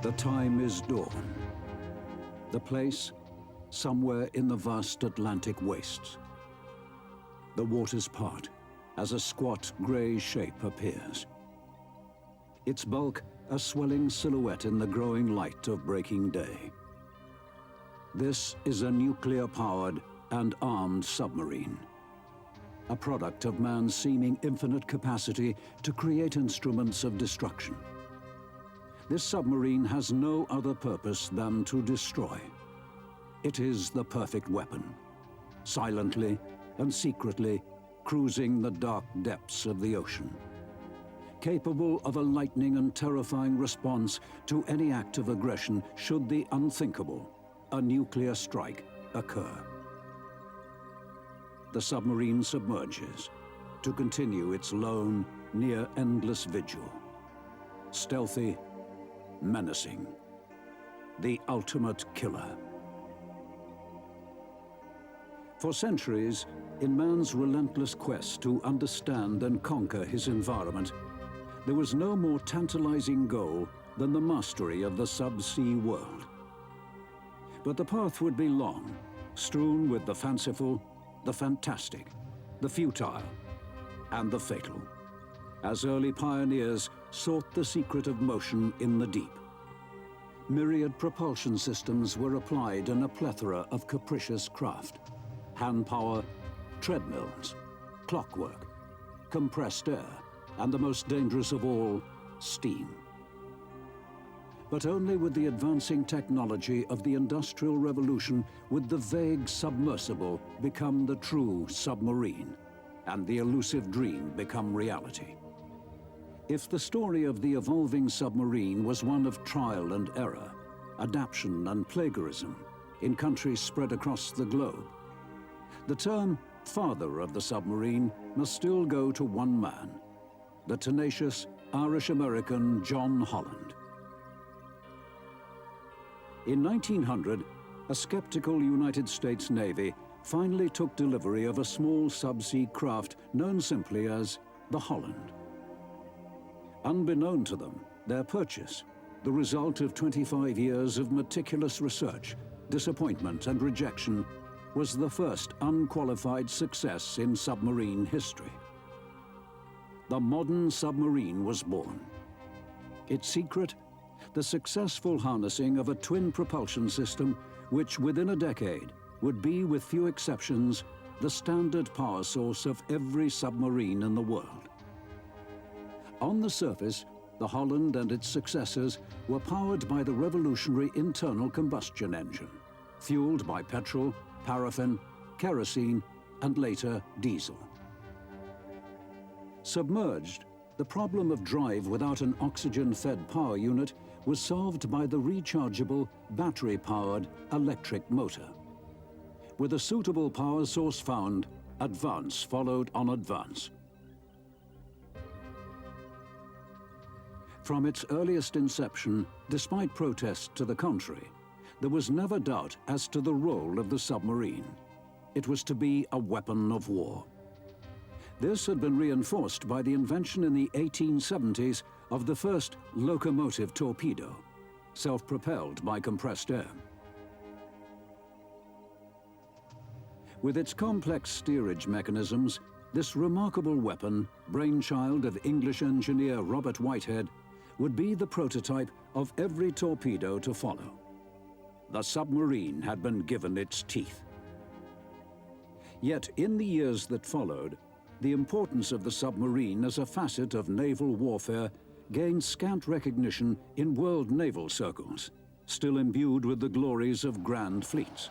The time is dawn. The place, somewhere in the vast Atlantic wastes. The waters part as a squat grey shape appears. Its bulk a swelling silhouette in the growing light of breaking day. This is a nuclear-powered and armed submarine, a product of man's seeming infinite capacity to create instruments of destruction. This submarine has no other purpose than to destroy. It is the perfect weapon, silently and secretly cruising the dark depths of the ocean, capable of a lightning and terrifying response to any act of aggression should the unthinkable, a nuclear strike, occur. The submarine submerges to continue its lone, near-endless vigil. Stealthy, menacing, the ultimate killer. For centuries, in man's relentless quest to understand and conquer his environment, there was no more tantalizing goal than the mastery of the subsea world. But the path would be long, strewn with the fanciful, the fantastic, the futile, and the fatal, as early pioneers sought the secret of motion in the deep. Myriad propulsion systems were applied in a plethora of capricious craft: hand power, treadmills, clockwork, compressed air, and the most dangerous of all, steam. But only with the advancing technology of the Industrial Revolution would the vague submersible become the true submarine, and the elusive dream become reality. If the story of the evolving submarine was one of trial and error, adaptation and plagiarism in countries spread across the globe, the term father of the submarine must still go to one man, the tenacious Irish-American John Holland. In 1900, a skeptical United States Navy finally took delivery of a small subsea craft known simply as the Holland. Unbeknown to them, their purchase, the result of 25 years of meticulous research, disappointment and rejection, was the first unqualified success in submarine history. The modern submarine was born. Its secret? The successful harnessing of a twin propulsion system which within a decade would be, with few exceptions, the standard power source of every submarine in the world. On the surface, the Holland and its successors were powered by the revolutionary internal combustion engine, fueled by petrol, paraffin, kerosene, and later diesel. Submerged, the problem of drive without an oxygen-fed power unit was solved by the rechargeable, battery-powered electric motor. With a suitable power source found, advance followed on advance. From its earliest inception, despite protest to the contrary, there was never doubt as to the role of the submarine. It was to be a weapon of war. This had been reinforced by the invention in the 1870s of the first locomotive torpedo, self-propelled by compressed air. With its complex steerage mechanisms, this remarkable weapon, brainchild of English engineer Robert Whitehead, would be the prototype of every torpedo to follow. The submarine had been given its teeth. Yet in the years that followed, the importance of the submarine as a facet of naval warfare gained scant recognition in world naval circles, still imbued with the glories of grand fleets.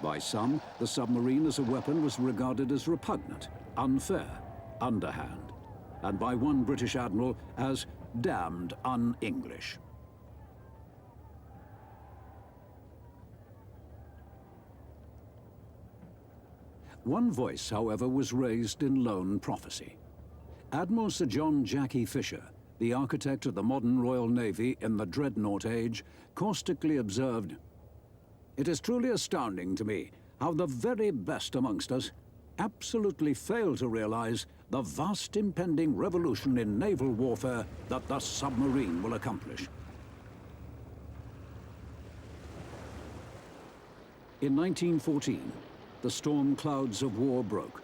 By some, the submarine as a weapon was regarded as repugnant, unfair, underhand, and by one British admiral as damned un-English. One voice, however, was raised in lone prophecy. Admiral Sir John Jackie Fisher, the architect of the modern Royal Navy in the dreadnought age, caustically observed, "It is truly astounding to me how the very best amongst us absolutely fail to realize the vast impending revolution in naval warfare that the submarine will accomplish. In 1914, the storm clouds of war broke,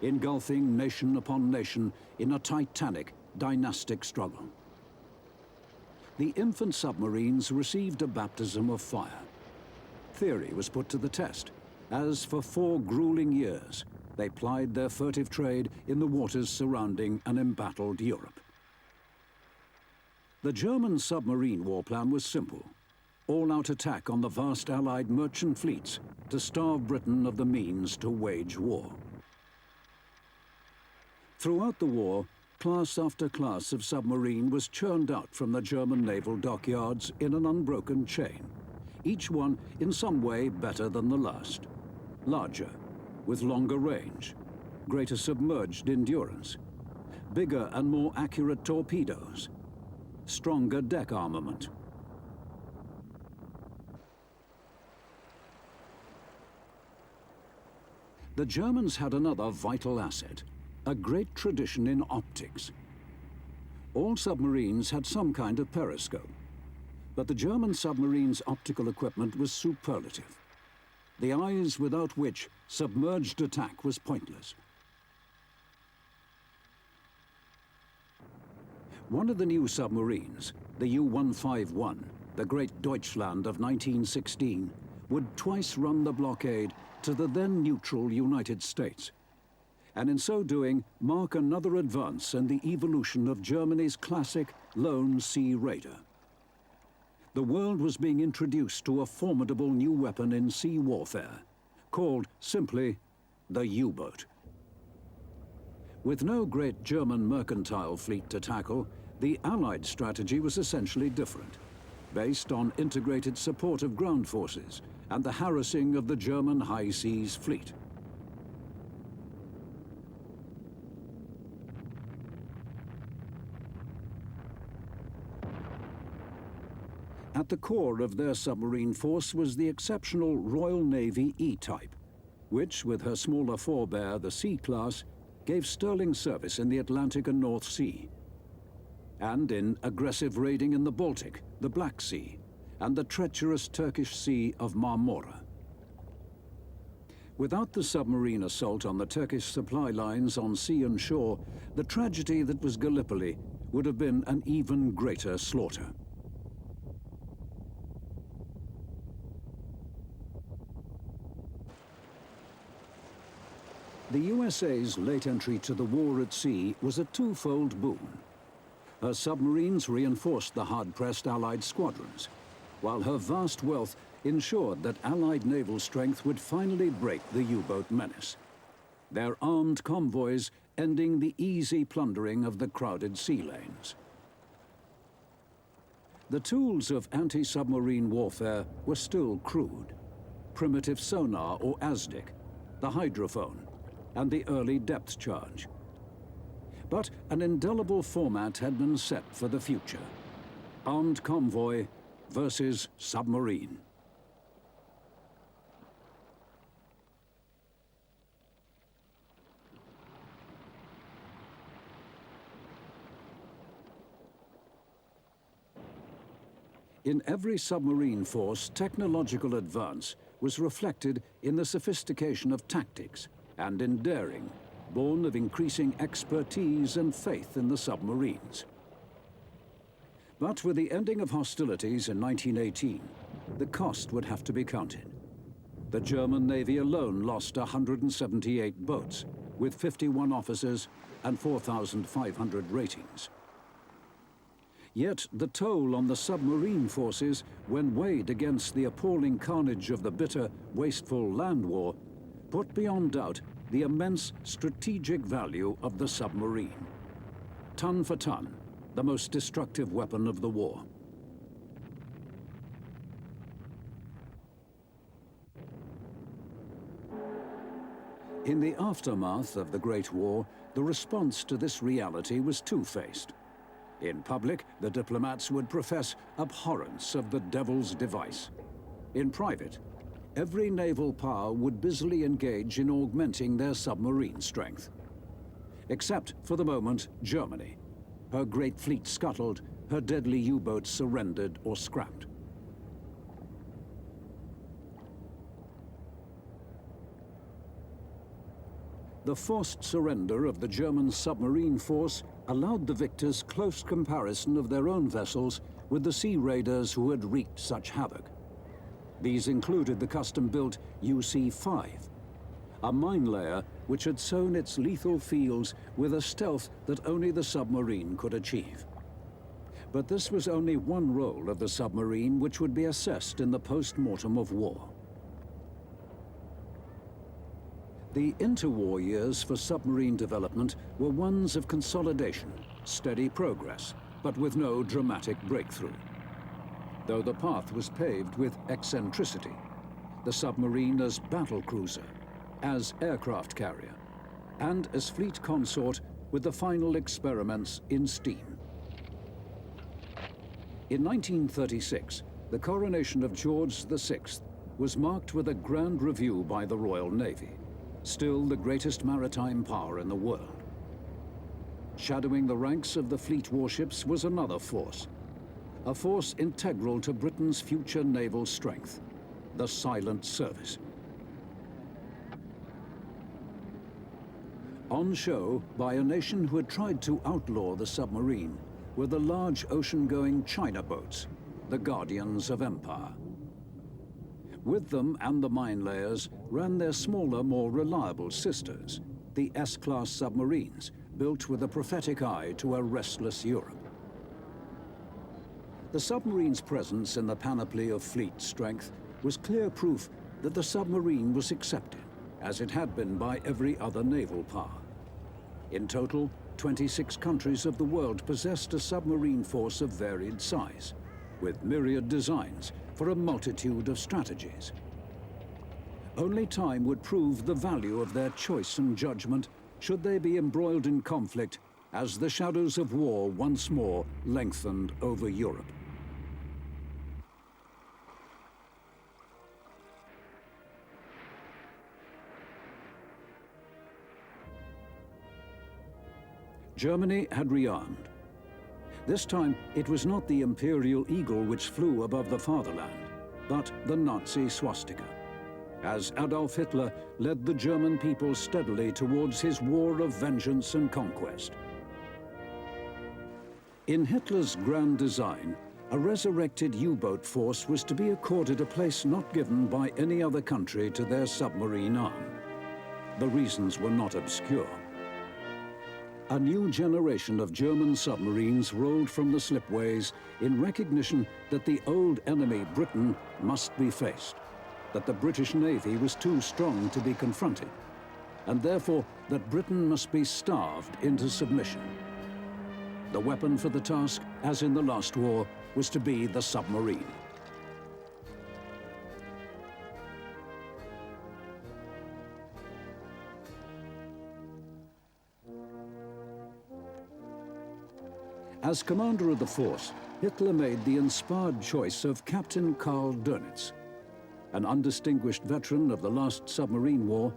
engulfing nation upon nation in a titanic, dynastic struggle. The infant submarines received a baptism of fire. Theory was put to the test, as for 4 grueling years, they plied their furtive trade in the waters surrounding an embattled Europe. The German submarine war plan was simple: all-out attack on the vast Allied merchant fleets to starve Britain of the means to wage war. Throughout the war, class after class of submarine was churned out from the German naval dockyards in an unbroken chain, each one in some way better than the last. Larger, with longer range, greater submerged endurance, bigger and more accurate torpedoes, stronger deck armament. The Germans had another vital asset: a great tradition in optics. All submarines had some kind of periscope, but the German submarine's optical equipment was superlative, the eyes without which submerged attack was pointless. One of the new submarines, the U-151, the Great Deutschland of 1916, would twice run the blockade to the then neutral United States, and in so doing mark another advance in the evolution of Germany's classic lone sea raider. The world was being introduced to a formidable new weapon in sea warfare, called simply the U-boat. With no great German mercantile fleet to tackle, the Allied strategy was essentially different, based on integrated support of ground forces and the harassing of the German high seas fleet. At the core of their submarine force was the exceptional Royal Navy E-type, which, with her smaller forebear, the C-class, gave sterling service in the Atlantic and North Sea, and in aggressive raiding in the Baltic, the Black Sea, and the treacherous Turkish Sea of Marmora. Without the submarine assault on the Turkish supply lines on sea and shore, the tragedy that was Gallipoli would have been an even greater slaughter. The USA's late entry to the war at sea was a twofold boon. Her submarines reinforced the hard-pressed Allied squadrons, while her vast wealth ensured that Allied naval strength would finally break the U-boat menace, their armed convoys ending the easy plundering of the crowded sea lanes. The tools of anti-submarine warfare were still crude: primitive sonar or ASDIC, the hydrophone, and the early depth charge. But an indelible format had been set for the future: armed convoy versus submarine. In every submarine force, technological advance was reflected in the sophistication of tactics and in daring, born of increasing expertise and faith in the submarines. But with the ending of hostilities in 1918, the cost would have to be counted. The German Navy alone lost 178 boats, with 51 officers and 4,500 ratings. Yet the toll on the submarine forces, when weighed against the appalling carnage of the bitter, wasteful land war, put beyond doubt the immense strategic value of the submarine. Ton for ton, the most destructive weapon of the war. In the aftermath of the Great War, the response to this reality was two-faced. In public, the diplomats would profess abhorrence of the devil's device. In private, every naval power would busily engage in augmenting their submarine strength. Except, for the moment, Germany. Her great fleet scuttled, her deadly U-boats surrendered or scrapped. The forced surrender of the German submarine force allowed the victors close comparison of their own vessels with the sea raiders who had wreaked such havoc. These included the custom-built UC-5, a mine layer which had sown its lethal fields with a stealth that only the submarine could achieve. But this was only one role of the submarine which would be assessed in the post-mortem of war. The interwar years for submarine development were ones of consolidation, steady progress, but with no dramatic breakthrough. Though the path was paved with eccentricity, the submarine as battle cruiser, as aircraft carrier, and as fleet consort with the final experiments in steam. In 1936, the coronation of George VI was marked with a grand review by the Royal Navy, still the greatest maritime power in the world. Shadowing the ranks of the fleet warships was another force, a force integral to Britain's future naval strength, the Silent Service. On show by a nation who had tried to outlaw the submarine were the large ocean-going China boats, the guardians of empire. With them and the mine layers ran their smaller, more reliable sisters, the S-class submarines, built with a prophetic eye to a restless Europe. The submarine's presence in the panoply of fleet strength was clear proof that the submarine was accepted, as it had been by every other naval power. In total, 26 countries of the world possessed a submarine force of varied size, with myriad designs for a multitude of strategies. Only time would prove the value of their choice and judgment should they be embroiled in conflict as the shadows of war once more lengthened over Europe. Germany had rearmed. This time, it was not the imperial eagle which flew above the fatherland, but the Nazi swastika, as Adolf Hitler led the German people steadily towards his war of vengeance and conquest. In Hitler's grand design, a resurrected U-boat force was to be accorded a place not given by any other country to their submarine arm. The reasons were not obscure. A new generation of German submarines rolled from the slipways in recognition that the old enemy, Britain, must be faced, that the British Navy was too strong to be confronted, and therefore that Britain must be starved into submission. The weapon for the task, as in the last war, was to be the submarine. As commander of the force, Hitler made the inspired choice of Captain Karl Dönitz. An undistinguished veteran of the last submarine war,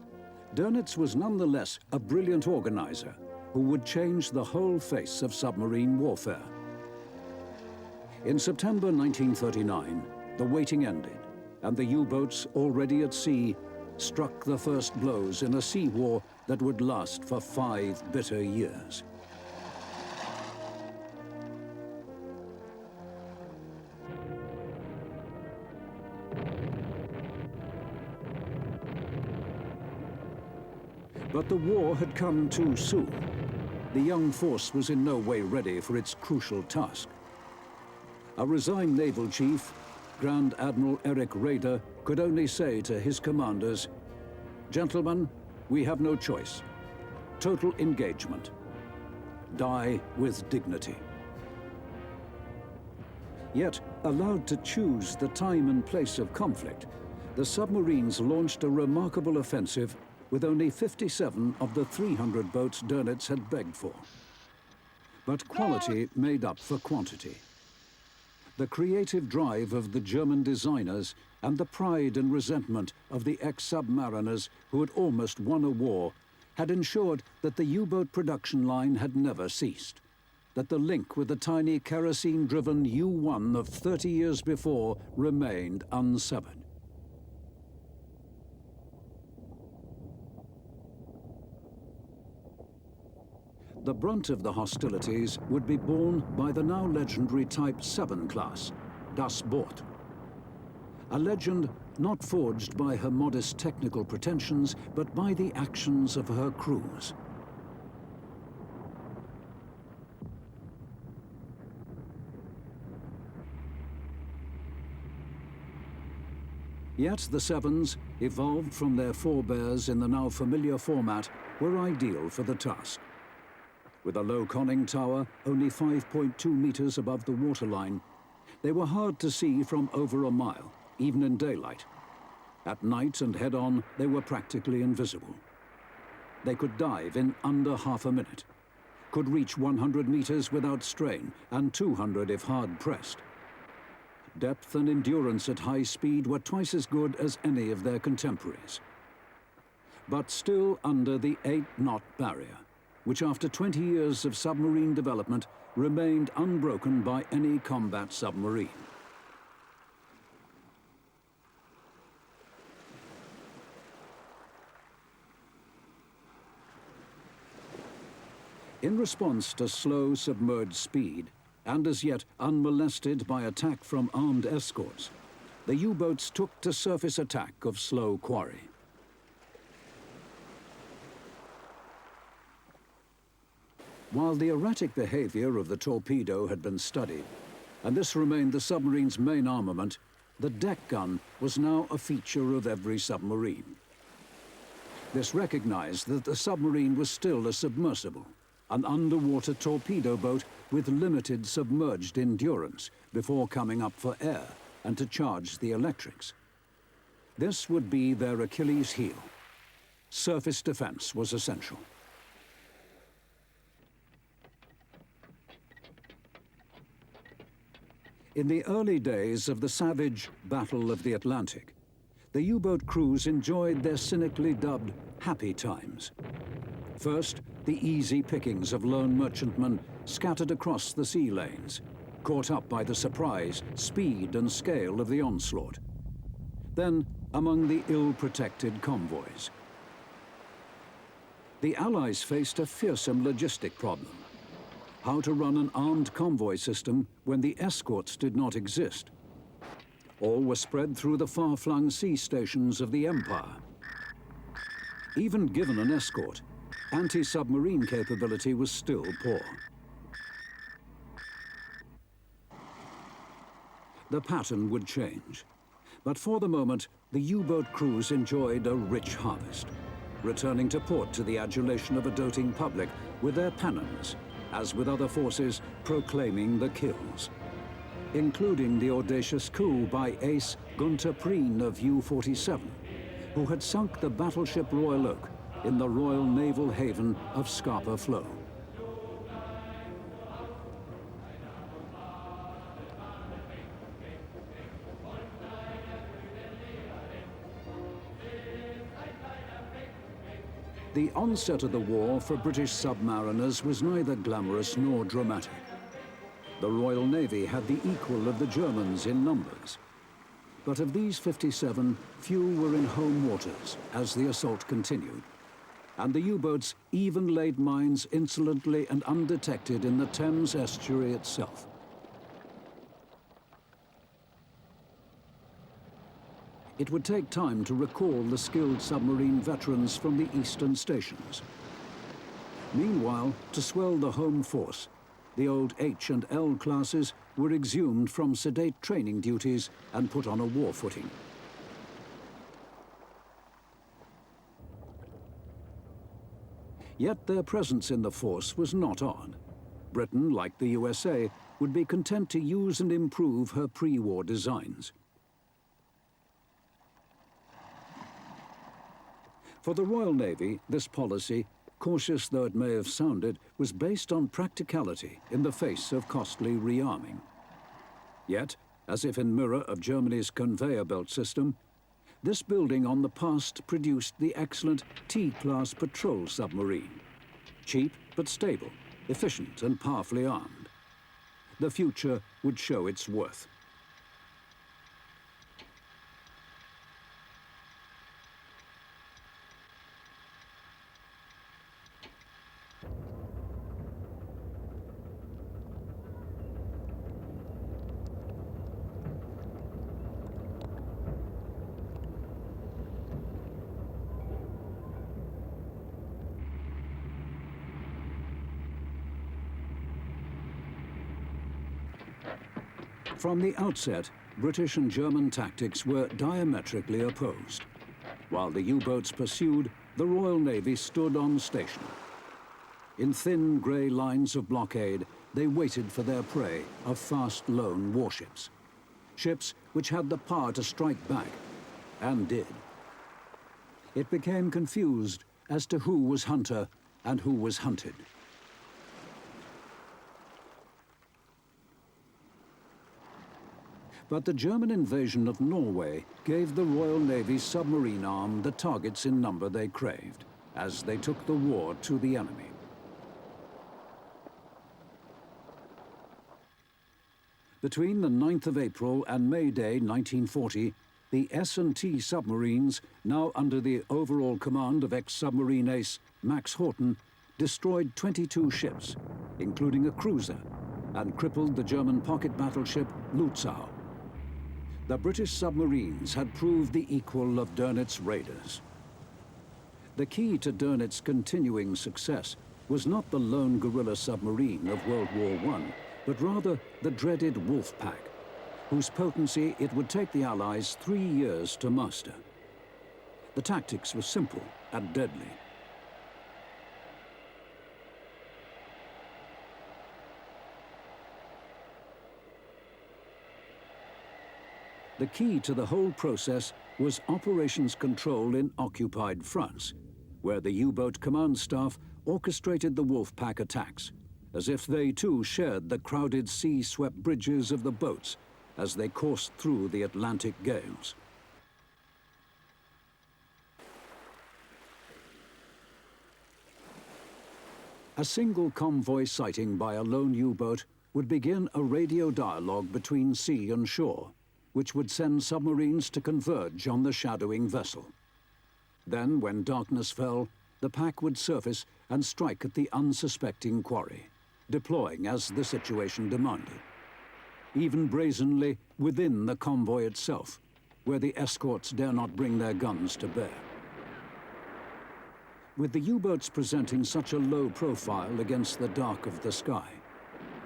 Dönitz was nonetheless a brilliant organizer who would change the whole face of submarine warfare. In September 1939, the waiting ended, and the U-boats already at sea struck the first blows in a sea war that would last for 5 bitter years. But the war had come too soon. The young force was in no way ready for its crucial task. A resigned naval chief, Grand Admiral Erich Raeder, could only say to his commanders, "Gentlemen, we have no choice. Total engagement. Die with dignity." Yet, allowed to choose the time and place of conflict, the submarines launched a remarkable offensive with only 57 of the 300 boats Dönitz had begged for. But quality made up for quantity. The creative drive of the German designers and the pride and resentment of the ex-submariners who had almost won a war had ensured that the U-boat production line had never ceased, that the link with the tiny kerosene-driven U-1 of 30 years before remained unsevered. The brunt of the hostilities would be borne by the now legendary Type 7 class, Das Boot. A legend not forged by her modest technical pretensions, but by the actions of her crews. Yet the Sevens, evolved from their forebears in the now familiar format, were ideal for the task. With a low conning tower only 5.2 meters above the waterline, they were hard to see from over a mile, even in daylight. At night and head-on, they were practically invisible. They could dive in under half a minute, could reach 100 meters without strain, and 200 if hard-pressed. Depth and endurance at high speed were twice as good as any of their contemporaries. But still under the 8-knot barrier, which after 20 years of submarine development remained unbroken by any combat submarine. In response to slow submerged speed, and as yet unmolested by attack from armed escorts, the U-boats took to surface attack of slow quarry. While the erratic behavior of the Torpedo had been studied, and this remained the submarine's main armament, the deck gun was now a feature of every submarine. This recognized that the submarine was still a submersible, an underwater torpedo boat with limited submerged endurance before coming up for air and to charge the electrics. This would be their Achilles heel. Surface defense was essential. In the early days of the savage Battle of the Atlantic, the U-boat crews enjoyed their cynically dubbed happy times. First, the easy pickings of lone merchantmen scattered across the sea lanes, caught up by the surprise, speed, and scale of the onslaught. Then, among the ill-protected convoys. The Allies faced a fearsome logistic problem: how to run an armed convoy system when the escorts did not exist. All were spread through the far-flung sea stations of the Empire. Even given an escort, anti-submarine capability was still poor. The pattern would change, but for the moment, the U-boat crews enjoyed a rich harvest, returning to port to the adulation of a doting public with their pennons, as with other forces, proclaiming the kills, including the audacious coup by ace Gunther Prien of U-47, who had sunk the battleship Royal Oak in the Royal Naval haven of Scapa Flow. The onset of the war for British submariners was neither glamorous nor dramatic. The Royal Navy had the equal of the Germans in numbers. But of these 57, few were in home waters as the assault continued. And the U-boats even laid mines insolently and undetected in the Thames estuary itself. It would take time to recall the skilled submarine veterans from the eastern stations. Meanwhile, to swell the home force, the old H and L classes were exhumed from sedate training duties and put on a war footing. Yet their presence in the force was not odd. Britain, like the USA, would be content to use and improve her pre-war designs. For the Royal Navy, this policy, cautious though it may have sounded, was based on practicality in the face of costly rearming. Yet, as if in mirror of Germany's conveyor belt system, this building on the past produced the excellent T-class patrol submarine. Cheap but stable, efficient and powerfully armed. The future would show its worth. From the outset, British and German tactics were diametrically opposed. While the U-boats pursued, the Royal Navy stood on station. In thin grey lines of blockade, they waited for their prey of fast lone warships. Ships which had the power to strike back, and did. It became confused as to who was hunter and who was hunted. But the German invasion of Norway gave the Royal Navy's submarine arm the targets in number they craved, as they took the war to the enemy. Between the 9th of April and May Day 1940, the S&T submarines, now under the overall command of ex-submarine ace Max Horten, destroyed 22 ships, including a cruiser, and crippled the German pocket battleship Lützow. The British submarines had proved the equal of Dönitz raiders. The key to Dönitz's continuing success was not the lone guerrilla submarine of World War I, but rather the dreaded Wolf Pack, whose potency it would take the Allies 3 years to master. The tactics were simple and deadly. The key to the whole process was operations control in occupied France, where the U-boat command staff orchestrated the Wolf Pack attacks, as if they too shared the crowded sea-swept bridges of the boats as they coursed through the Atlantic gales. A single convoy sighting by a lone U-boat would begin a radio dialogue between sea and shore, which would send submarines to converge on the shadowing vessel. Then, when darkness fell, the pack would surface and strike at the unsuspecting quarry, deploying as the situation demanded, even brazenly within the convoy itself, where the escorts dare not bring their guns to bear. With the U-boats presenting such a low profile against the dark of the sky,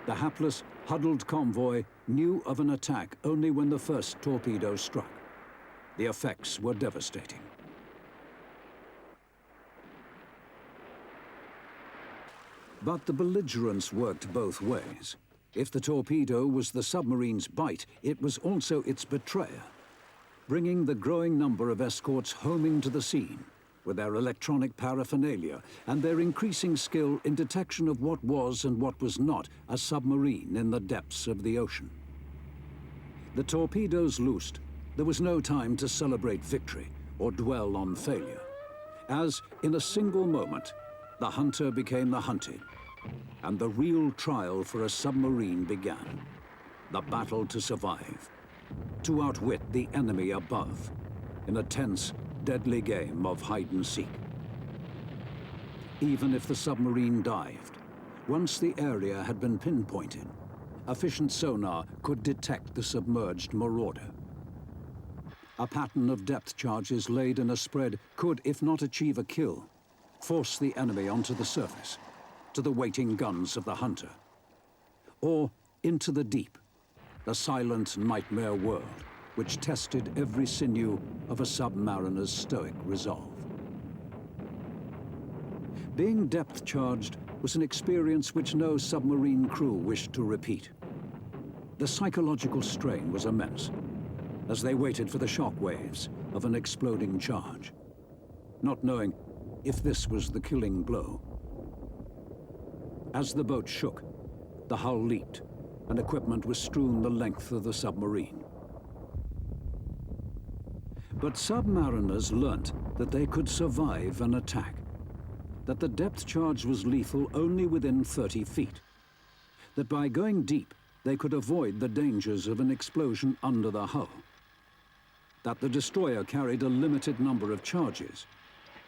the hapless, huddled convoy knew of an attack only when the first torpedo struck. The effects were devastating. But the belligerence worked both ways. If the torpedo was the submarine's bite, it was also its betrayer, bringing the growing number of escorts homing to the scene with their electronic paraphernalia and their increasing skill in detection of what was and what was not a submarine in the depths of the ocean. The torpedoes loosed, there was no time to celebrate victory or dwell on failure, as in a single moment, the hunter became the hunted, and the real trial for a submarine began. The battle to survive, to outwit the enemy above, in a tense, deadly game of hide and seek. Even if the submarine dived, once the area had been pinpointed, efficient sonar could detect the submerged marauder. A pattern of depth charges laid in a spread could, if not achieve a kill, force the enemy onto the surface, to the waiting guns of the hunter, or into the deep, the silent nightmare world which tested every sinew of a submariner's stoic resolve. Being depth-charged was an experience which no submarine crew wished to repeat. The psychological strain was immense, as they waited for the shock waves of an exploding charge, not knowing if this was the killing blow. As the boat shook, the hull leaked, and equipment was strewn the length of the submarine. But submariners learnt that they could survive an attack, that the depth charge was lethal only within 30 feet, that by going deep, they could avoid the dangers of an explosion under the hull, that the destroyer carried a limited number of charges,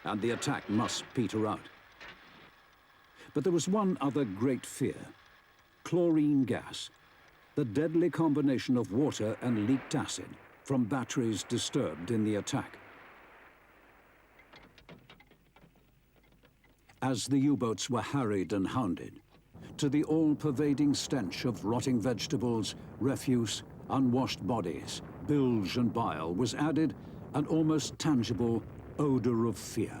and the attack must peter out. But there was one other great fear: chlorine gas, the deadly combination of water and leaked acid from batteries disturbed in the attack. As the U-boats were harried and hounded, to the all-pervading stench of rotting vegetables, refuse, unwashed bodies, bilge and bile was added an almost tangible odor of fear.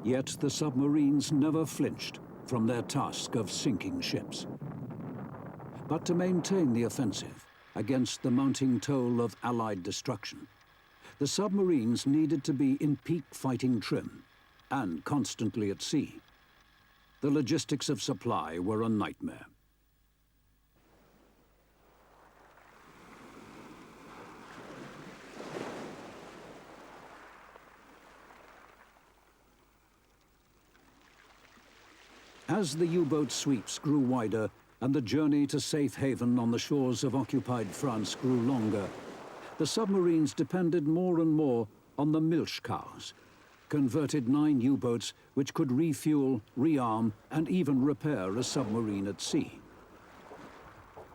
Yet the submarines never flinched from their task of sinking ships. But to maintain the offensive against the mounting toll of Allied destruction, the submarines needed to be in peak fighting trim and constantly at sea. The logistics of supply were a nightmare. As the U-boat sweeps grew wider and the journey to safe haven on the shores of occupied France grew longer, the submarines depended more and more on the milch cows, converted 9 U-boats which could refuel, rearm, and even repair a submarine at sea.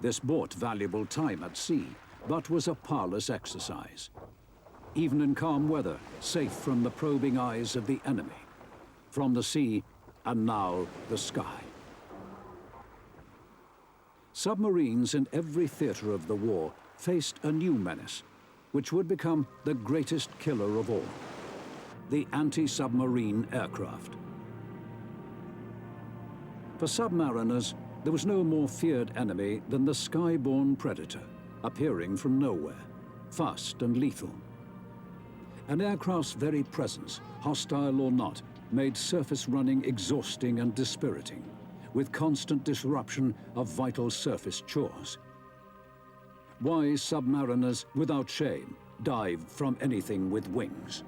This bought valuable time at sea, but was a parlous exercise. Even in calm weather, safe from the probing eyes of the enemy, from the sea, and now the sky. Submarines in every theater of the war faced a new menace, which would become the greatest killer of all: the anti-submarine aircraft. For submariners, there was no more feared enemy than the sky-borne predator, appearing from nowhere, fast and lethal. An aircraft's very presence, hostile or not, made surface running exhausting and dispiriting, with constant disruption of vital surface chores. Wise submariners, without shame, dived from anything with wings.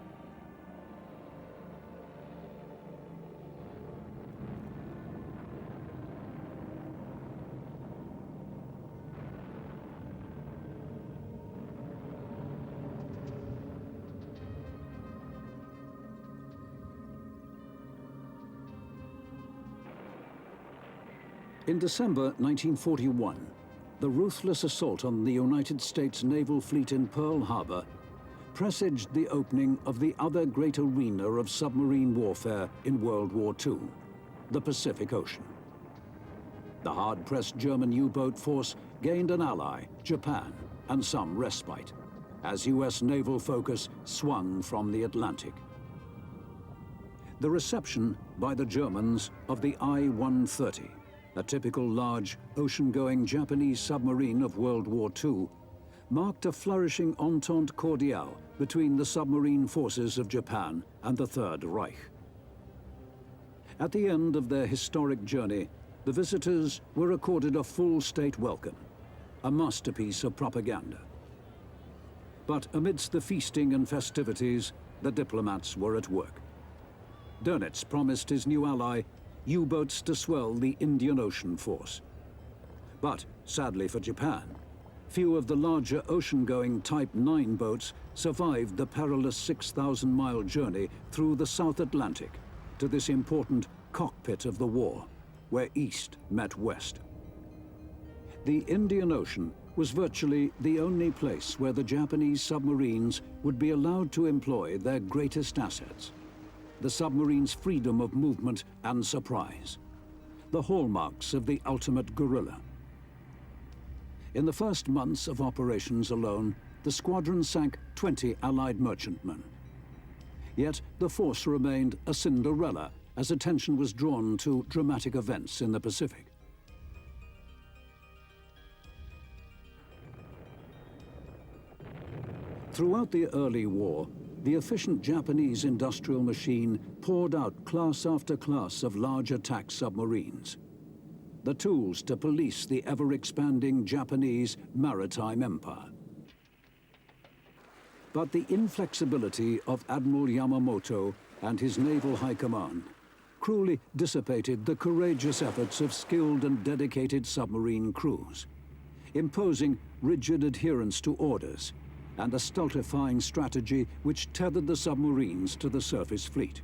In December 1941, the ruthless assault on the United States naval fleet in Pearl Harbor presaged the opening of the other great arena of submarine warfare in World War II, the Pacific Ocean. The hard-pressed German U-boat force gained an ally, Japan, and some respite, as US naval focus swung from the Atlantic. The reception by the Germans of the I-130, a typical large, ocean-going Japanese submarine of World War II, marked a flourishing entente cordiale between the submarine forces of Japan and the Third Reich. At the end of their historic journey, the visitors were accorded a full state welcome, a masterpiece of propaganda. But amidst the feasting and festivities, the diplomats were at work. Dönitz promised his new ally U-boats to swell the Indian Ocean force. But, sadly for Japan, few of the larger ocean-going Type 9 boats survived the perilous 6,000-mile journey through the South Atlantic to this important cockpit of the war, where East met West. The Indian Ocean was virtually the only place where the Japanese submarines would be allowed to employ their greatest assets: the submarine's freedom of movement and surprise, the hallmarks of the ultimate guerrilla. In the first months of operations alone, the squadron sank 20 Allied merchantmen. Yet the force remained a Cinderella as attention was drawn to dramatic events in the Pacific. Throughout the early war, the efficient Japanese industrial machine poured out class after class of large attack submarines, the tools to police the ever-expanding Japanese maritime empire. But the inflexibility of Admiral Yamamoto and his naval high command cruelly dissipated the courageous efforts of skilled and dedicated submarine crews, imposing rigid adherence to orders and a stultifying strategy which tethered the submarines to the surface fleet.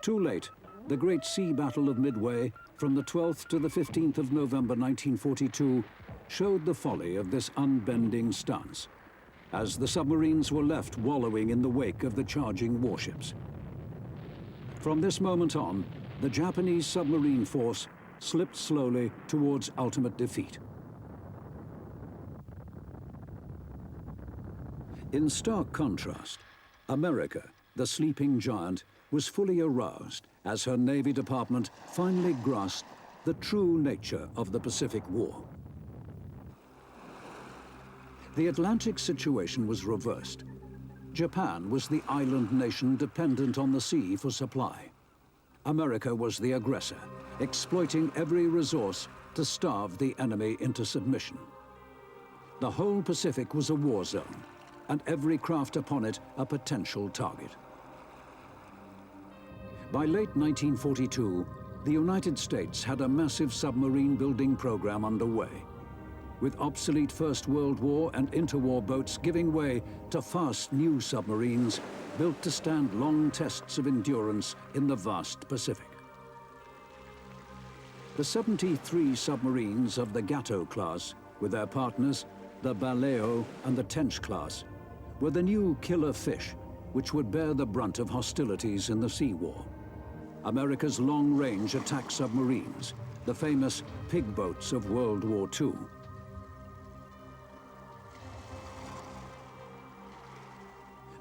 Too late, the Great Sea Battle of Midway, from the 12th to the 15th of November 1942, showed the folly of this unbending stance, as the submarines were left wallowing in the wake of the charging warships. From this moment on, the Japanese submarine force slipped slowly towards ultimate defeat. In stark contrast, America, the sleeping giant, was fully aroused as her Navy Department finally grasped the true nature of the Pacific War. The Atlantic situation was reversed. Japan was the island nation dependent on the sea for supply. America was the aggressor, exploiting every resource to starve the enemy into submission. The whole Pacific was a war zone, and every craft upon it a potential target. By late 1942, the United States had a massive submarine building program underway, with obsolete First World War and interwar boats giving way to fast new submarines built to stand long tests of endurance in the vast Pacific. The 73 submarines of the Gato class, with their partners, the Baleo and the Tench class, were the new killer fish which would bear the brunt of hostilities in the sea war. America's long-range attack submarines, the famous pig boats of World War II.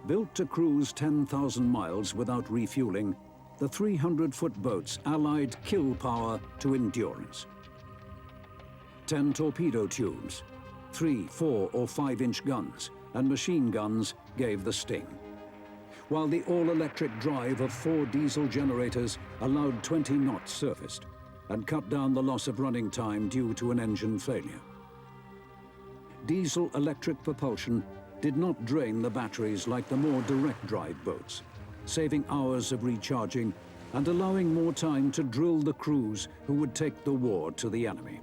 Built to cruise 10,000 miles without refueling, the 300-foot boats allied kill power to endurance. 10 torpedo tubes, 3, 4, or 5-inch guns, and machine guns gave the sting, while the all-electric drive of 4 diesel generators allowed 20 knots surfaced and cut down the loss of running time due to an engine failure. Diesel-electric propulsion did not drain the batteries like the more direct drive boats, saving hours of recharging and allowing more time to drill the crews who would take the war to the enemy.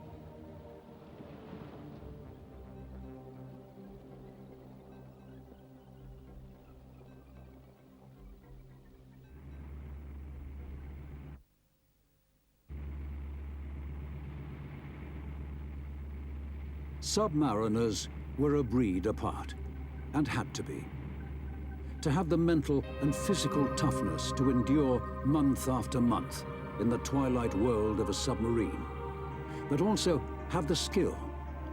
Submariners were a breed apart, and had to be. To have the mental and physical toughness to endure month after month in the twilight world of a submarine, but also have the skill,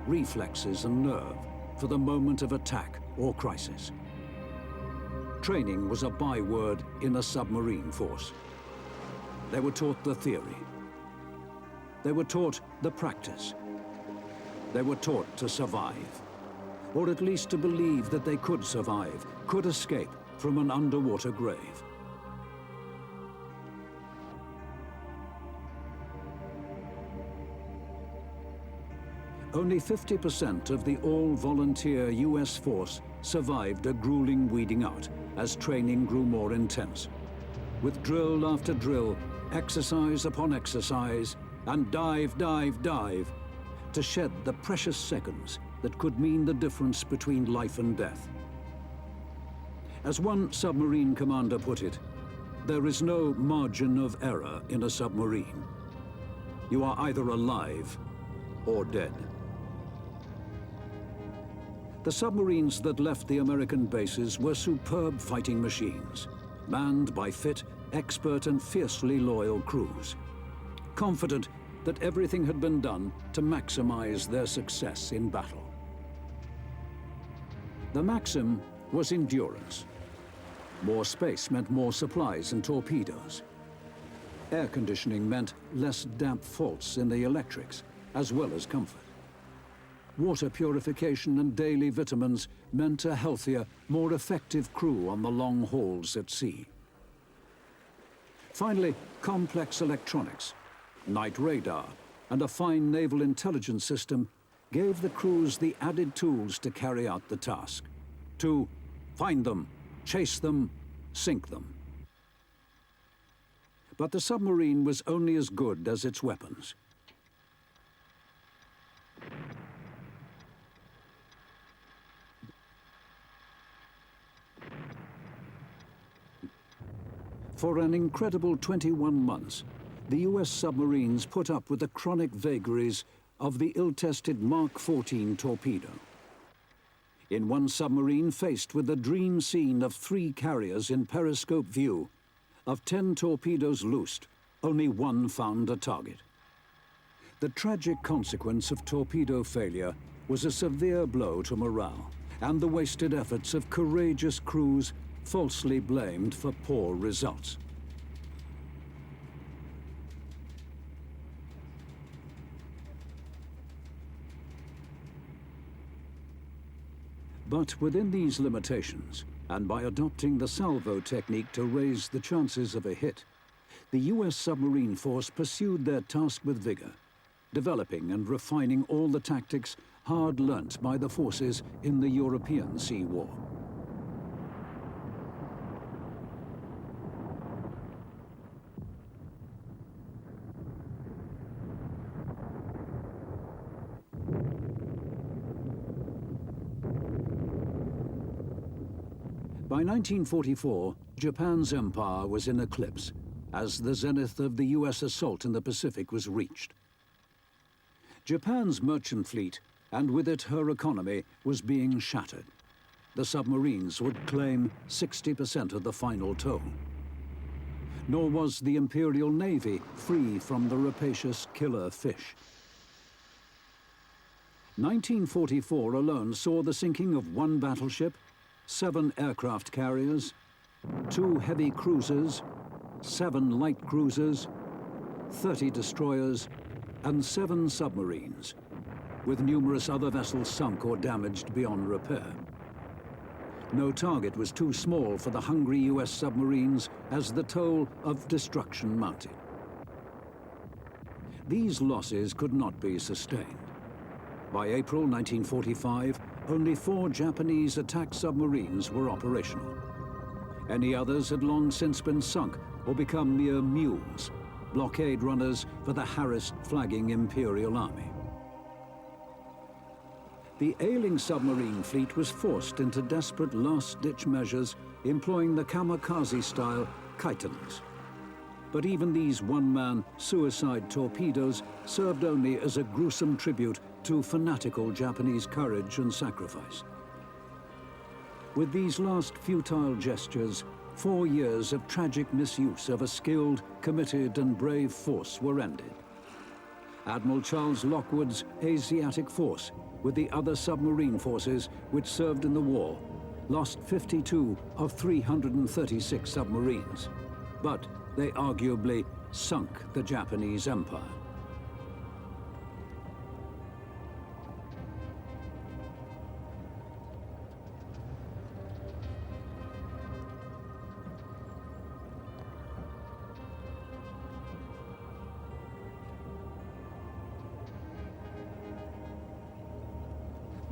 reflexes and nerve for the moment of attack or crisis. Training was a byword in a submarine force. They were taught the theory. They were taught the practice. They were taught to survive, or at least to believe that they could survive, could escape from an underwater grave. Only 50% of the all-volunteer US force survived a grueling weeding out as training grew more intense, with drill after drill, exercise upon exercise, and dive, dive, dive, to shed the precious seconds that could mean the difference between life and death. As one submarine commander put it, there is no margin of error in a submarine. You are either alive or dead. The submarines that left the American bases were superb fighting machines, manned by fit, expert and fiercely loyal crews, confident that everything had been done to maximize their success in battle. The maxim was endurance. More space meant more supplies and torpedoes. Air conditioning meant less damp faults in the electrics, as well as comfort. Water purification and daily vitamins meant a healthier, more effective crew on the long hauls at sea. Finally, complex electronics, night radar, and a fine naval intelligence system gave the crews the added tools to carry out the task, to find them, chase them, sink them. But the submarine was only as good as its weapons. For an incredible 21 months, the US submarines put up with the chronic vagaries of the ill-tested Mark 14 torpedo. In one submarine faced with the dream scene of 3 carriers in periscope view, of 10 torpedoes loosed, only one found a target. The tragic consequence of torpedo failure was a severe blow to morale and the wasted efforts of courageous crews falsely blamed for poor results. But within these limitations, and by adopting the salvo technique to raise the chances of a hit, the US submarine force pursued their task with vigor, developing and refining all the tactics hard learnt by the forces in the European Sea War. By 1944, Japan's empire was in eclipse, as the zenith of the US assault in the Pacific was reached. Japan's merchant fleet, and with it her economy, was being shattered. The submarines would claim 60% of the final toll. Nor was the Imperial Navy free from the rapacious killer fish. 1944 alone saw the sinking of 1 battleship, 7 aircraft carriers, 2 heavy cruisers, 7 light cruisers, 30 destroyers, and 7 submarines, with numerous other vessels sunk or damaged beyond repair. No target was too small for the hungry US submarines as the toll of destruction mounted. These losses could not be sustained. By April 1945, only 4 Japanese attack submarines were operational. Any others had long since been sunk or become mere mules, blockade runners for the harassed flagging Imperial Army. The ailing submarine fleet was forced into desperate last-ditch measures, employing the kamikaze-style Kaitans. But even these one-man suicide torpedoes served only as a gruesome tribute to fanatical Japanese courage and sacrifice. With these last futile gestures, 4 years of tragic misuse of a skilled, committed and brave force were ended. Admiral Charles Lockwood's Asiatic Force, with the other submarine forces which served in the war, lost 52 of 336 submarines. But they arguably sunk the Japanese empire.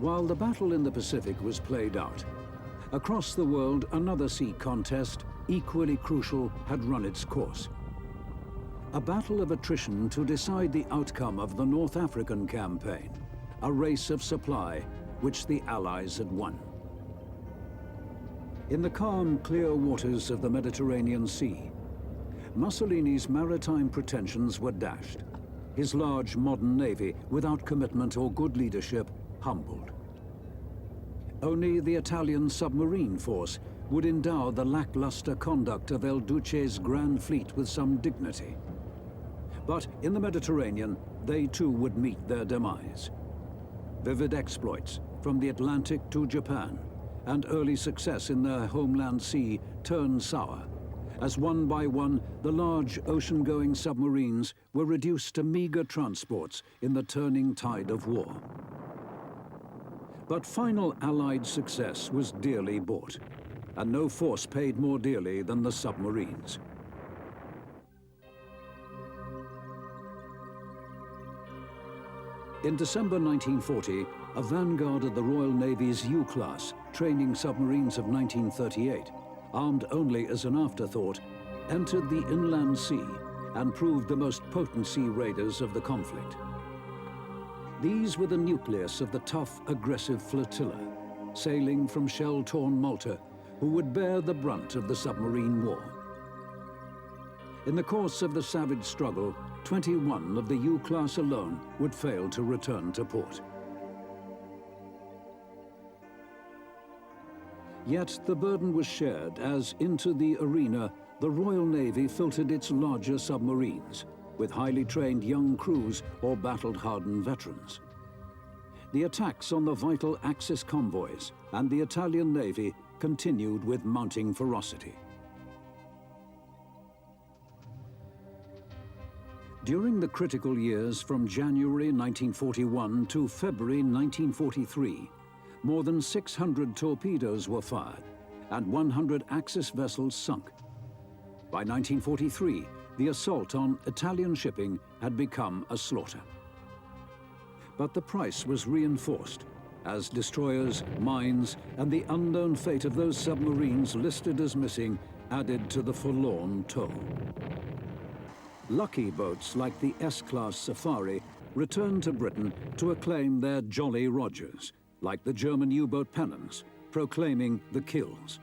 While the battle in the Pacific was played out, across the world another sea contest, equally crucial, had run its course. A battle of attrition to decide the outcome of the North African campaign, a race of supply which the Allies had won. In the calm, clear waters of the Mediterranean Sea, Mussolini's maritime pretensions were dashed, his large modern navy, without commitment or good leadership, humbled. Only the Italian submarine force would endow the lackluster conduct of El Duce's grand fleet with some dignity. But in the Mediterranean, they too would meet their demise. Vivid exploits from the Atlantic to Japan, and early success in their homeland sea turned sour, as one by one the large ocean-going submarines were reduced to meager transports in the turning tide of war. But final Allied success was dearly bought, and no force paid more dearly than the submarines. In December 1940, a vanguard of the Royal Navy's U-class training submarines of 1938, armed only as an afterthought, entered the inland sea and proved the most potent sea raiders of the conflict. These were the nucleus of the tough, aggressive flotilla, sailing from shell-torn Malta, who would bear the brunt of the submarine war. In the course of the savage struggle, 21 of the U-class alone would fail to return to port. Yet the burden was shared as into the arena the Royal Navy filtered its larger submarines with highly trained young crews or battle-hardened veterans. The attacks on the vital Axis convoys and the Italian Navy continued with mounting ferocity. During the critical years from January 1941 to February 1943, more than 600 torpedoes were fired and 100 Axis vessels sunk. By 1943, the assault on Italian shipping had become a slaughter. But the price was reinforced as destroyers, mines, and the unknown fate of those submarines listed as missing added to the forlorn toll. Lucky boats like the S-class Safari returned to Britain to acclaim their Jolly Rogers, like the German U-boat Pennons, proclaiming the kills.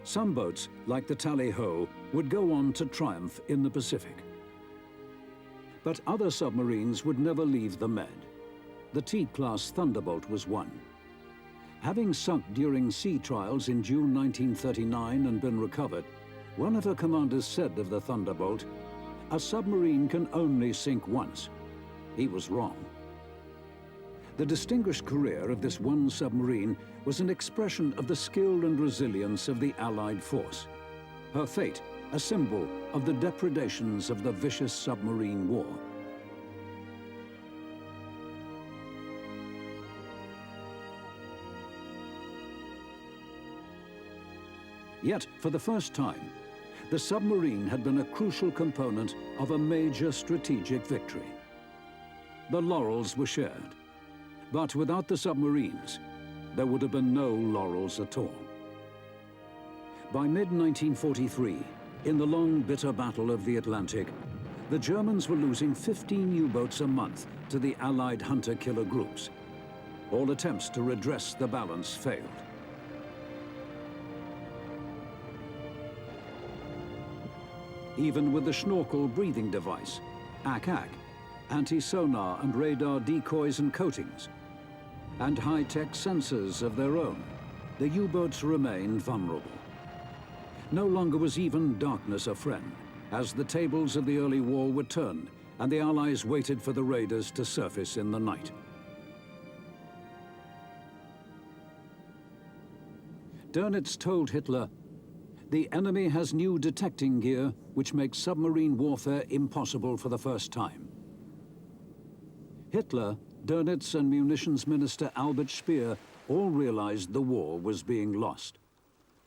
Some boats, like the Tally-Ho, would go on to triumph in the Pacific. But other submarines would never leave the Med. The T-class Thunderbolt was one. Having sunk during sea trials in June 1939 and been recovered, one of her commanders said of the Thunderbolt, "A submarine can only sink once." He was wrong. The distinguished career of this one submarine was an expression of the skill and resilience of the Allied force. Her fate, a symbol of the depredations of the vicious submarine war. Yet, for the first time, the submarine had been a crucial component of a major strategic victory. The laurels were shared, but without the submarines, there would have been no laurels at all. By mid-1943, in the long, bitter battle of the Atlantic, the Germans were losing 15 U-boats a month to the Allied hunter-killer groups. All attempts to redress the balance failed. Even with the Schnorkel breathing device, AK, anti-sonar and radar decoys and coatings, and high-tech sensors of their own, the U-boats remained vulnerable. No longer was even darkness a friend, as the tables of the early war were turned and the Allies waited for the raiders to surface in the night. Dönitz told Hitler, "The enemy has new detecting gear which makes submarine warfare impossible for the first time." Hitler, Dönitz and munitions minister Albert Speer all realized the war was being lost,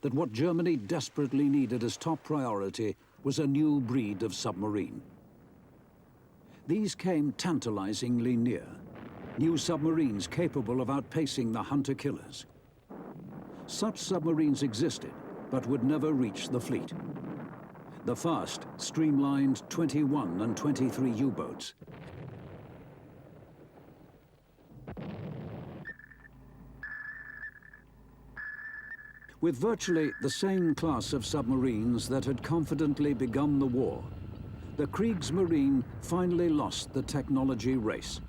that what Germany desperately needed as top priority was a new breed of submarine. These came tantalizingly near, new submarines capable of outpacing the hunter-killers. Such submarines existed, but would never reach the fleet. The fast, streamlined 21 and 23 U-boats. With virtually the same class of submarines that had confidently begun the war, the Kriegsmarine finally lost the technology race,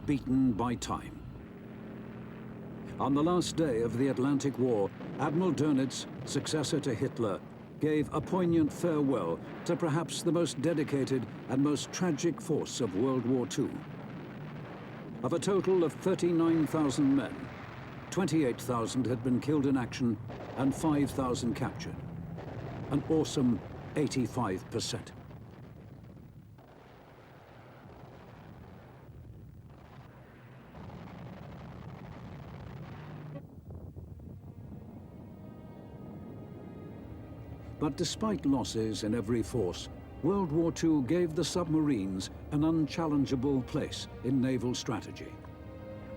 beaten by time. On the last day of the Atlantic War, Admiral Dönitz, successor to Hitler, gave a poignant farewell to perhaps the most dedicated and most tragic force of World War II. Of a total of 39,000 men, 28,000 had been killed in action and 5,000 captured. An awesome 85%. But despite losses in every force, World War II gave the submarines an unchallengeable place in naval strategy.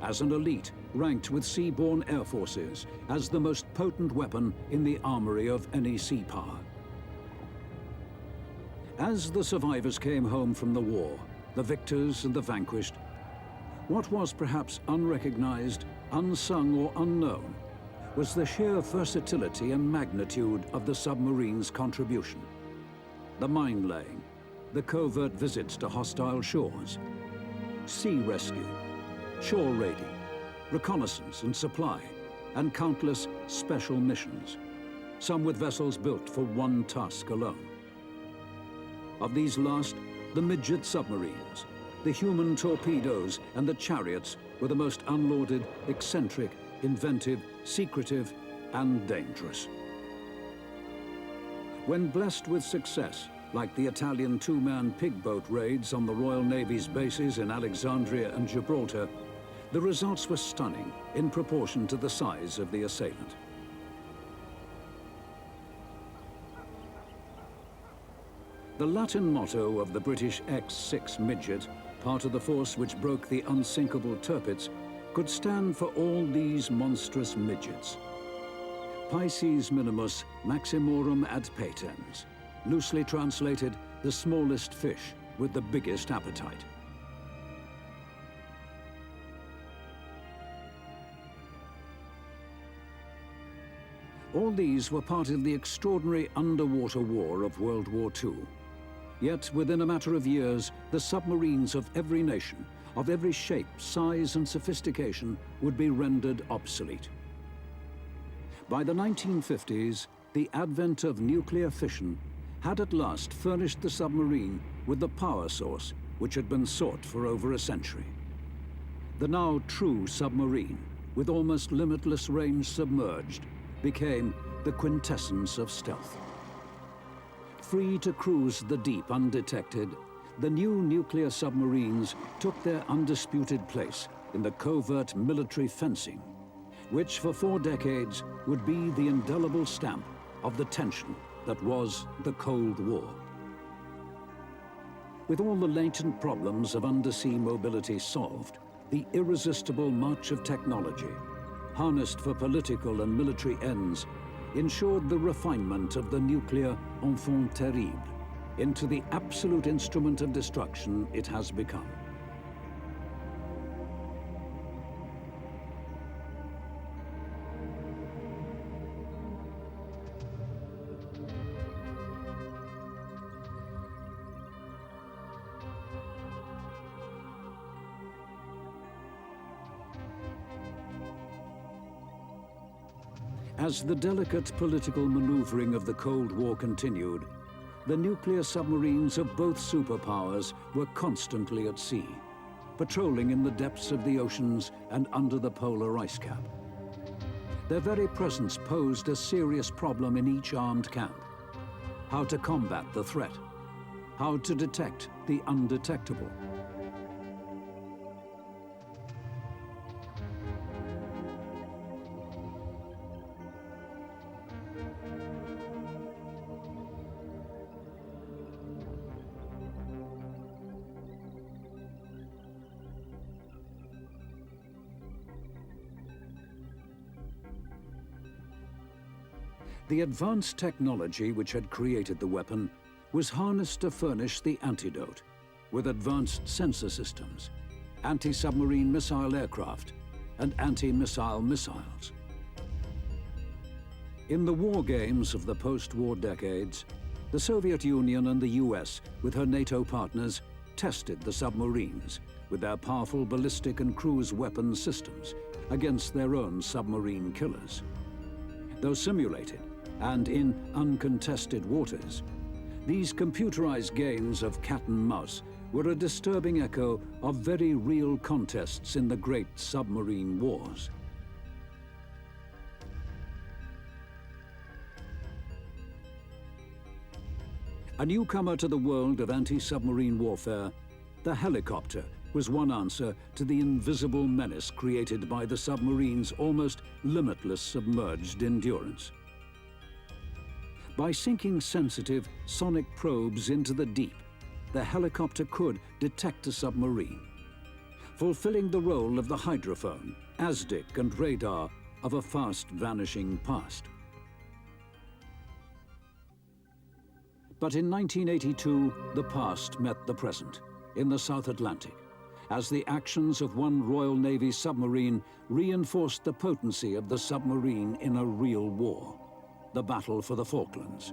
As an elite ranked with seaborne air forces as the most potent weapon in the armory of any sea power. As the survivors came home from the war, the victors and the vanquished, what was perhaps unrecognized, unsung or unknown was the sheer versatility and magnitude of the submarine's contribution. The mine-laying, the covert visits to hostile shores, sea rescue, shore raiding, reconnaissance and supply, and countless special missions, some with vessels built for one task alone. Of these last, the midget submarines, the human torpedoes, and the chariots were the most unlauded, eccentric, inventive, secretive, and dangerous. When blessed with success, like the Italian two-man pig-boat raids on the Royal Navy's bases in Alexandria and Gibraltar, the results were stunning in proportion to the size of the assailant. The Latin motto of the British X-6 midget, part of the force which broke the unsinkable Tirpitz, could stand for all these monstrous midgets. Pisces minimus maximorum ad patens, loosely translated, the smallest fish with the biggest appetite. All these were part of the extraordinary underwater war of World War II. Yet, within a matter of years, the submarines of every nation, of every shape, size, and sophistication, would be rendered obsolete. By the 1950s, the advent of nuclear fission had at last furnished the submarine with the power source which had been sought for over a century. The now true submarine, with almost limitless range submerged, became the quintessence of stealth. Free to cruise the deep undetected, the new nuclear submarines took their undisputed place in the covert military fencing, which for 4 decades would be the indelible stamp of the tension that was the Cold War. With all the latent problems of undersea mobility solved, the irresistible march of technology, harnessed for political and military ends, ensured the refinement of the nuclear enfant terrible into the absolute instrument of destruction it has become. As the delicate political maneuvering of the Cold War continued, the nuclear submarines of both superpowers were constantly at sea, patrolling in the depths of the oceans and under the polar ice cap. Their very presence posed a serious problem in each armed camp: how to combat the threat, how to detect the undetectable. The advanced technology which had created the weapon was harnessed to furnish the antidote, with advanced sensor systems, anti-submarine missile aircraft, and anti-missile missiles. In the war games of the post-war decades, the Soviet Union and the US, with her NATO partners, tested the submarines with their powerful ballistic and cruise weapon systems against their own submarine killers. Though simulated, and in uncontested waters, these computerized games of cat and mouse were a disturbing echo of very real contests in the great submarine wars. A newcomer to the world of anti-submarine warfare, the helicopter was one answer to the invisible menace created by the submarine's almost limitless submerged endurance. By sinking sensitive sonic probes into the deep, the helicopter could detect a submarine, fulfilling the role of the hydrophone, ASDIC, and radar of a fast-vanishing past. But in 1982, the past met the present in the South Atlantic, as the actions of one Royal Navy submarine reinforced the potency of the submarine in a real war, the battle for the Falklands.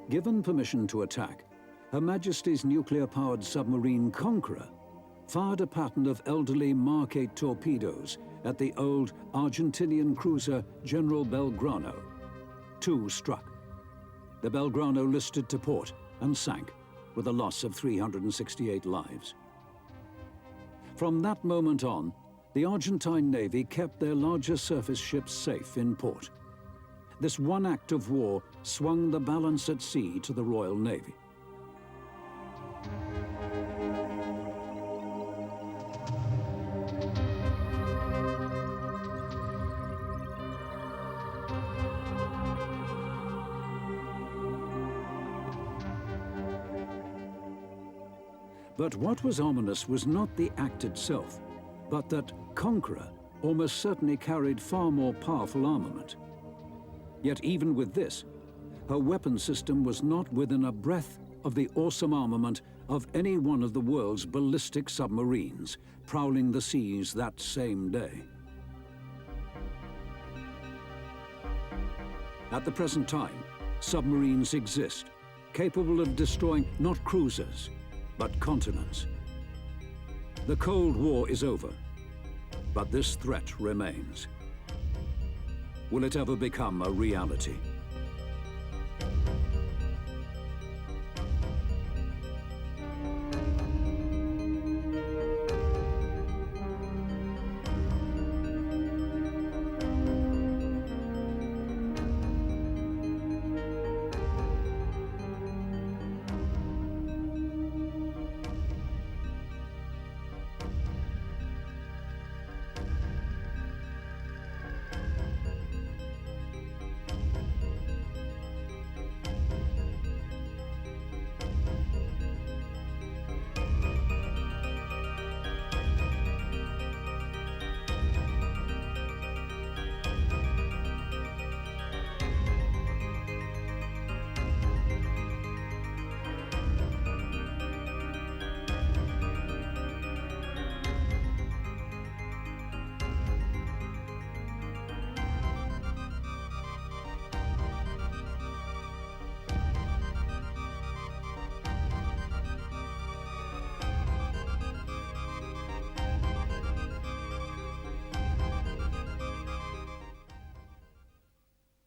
Given permission to attack, Her Majesty's nuclear-powered submarine Conqueror fired a pattern of elderly Mark 8 torpedoes at the old Argentinian cruiser General Belgrano. 2 struck. The Belgrano listed to port and sank, with a loss of 368 lives. From that moment on, the Argentine Navy kept their larger surface ships safe in port. This one act of war swung the balance at sea to the Royal Navy. But what was ominous was not the act itself, but that Conqueror almost certainly carried far more powerful armament. Yet even with this, her weapon system was not within a breath of the awesome armament of any one of the world's ballistic submarines prowling the seas that same day. At the present time, submarines exist, capable of destroying not cruisers, but continents. The Cold War is over, but this threat remains. Will it ever become a reality?